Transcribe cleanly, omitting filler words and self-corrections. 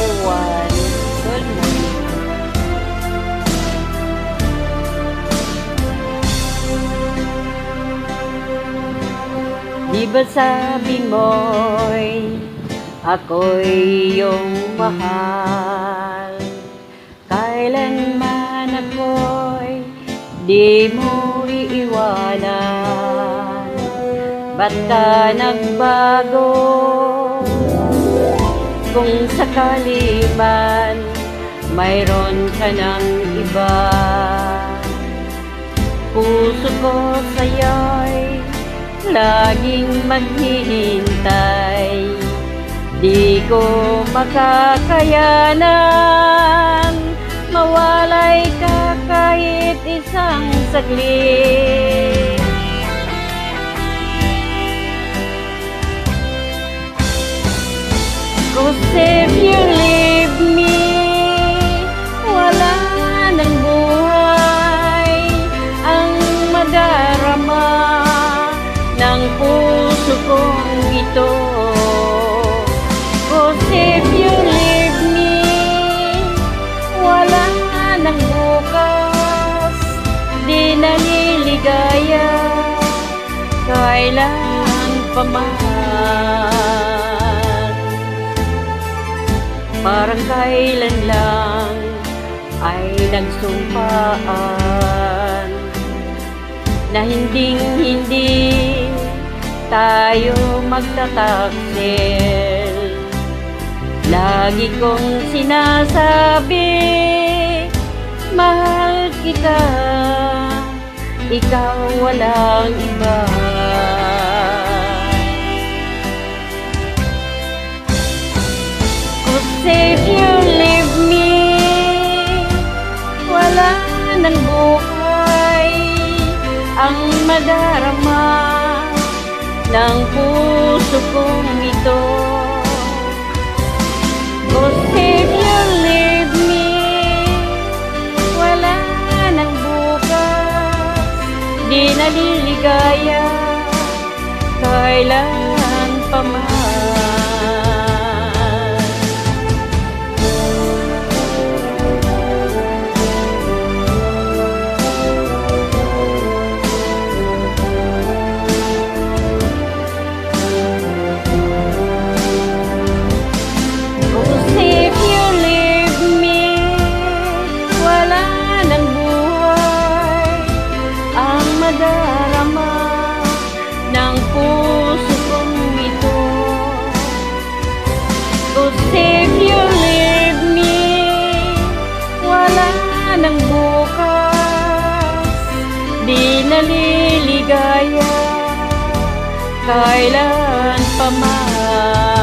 buwan. Good morning. Di ba sabi mo'y ako'y iyong mahal? Kailanman ako'y di mo iiwanan. Ba't ka nagbago? Kung sakali man mayroon ka ng iba, puso ko sa'yo'y laging maghihintay. Di ko makakayanan mawalay ka kahit isang saglit. 'Cause if you leave me, wala nang buhay ang madarama ng puso kong ito. 'Cause if you leave me, wala nang bukas, di naliligaya kailan pa man. Parang kailan lang ay nagsumpaan na hinding-hindi tayo magtataksil. Lagi kong sinasabi, mahal kita, ikaw walang iba. If you leave me, wala nang buhay ang madarama ng puso kong ito. 'Cause if you leave me, wala nang bukas, di naliligaya kailan pa man. Madarama ng puso kong ito. 'Cause if you leave me, wala nang bukas, di naliligaya kailan pa man.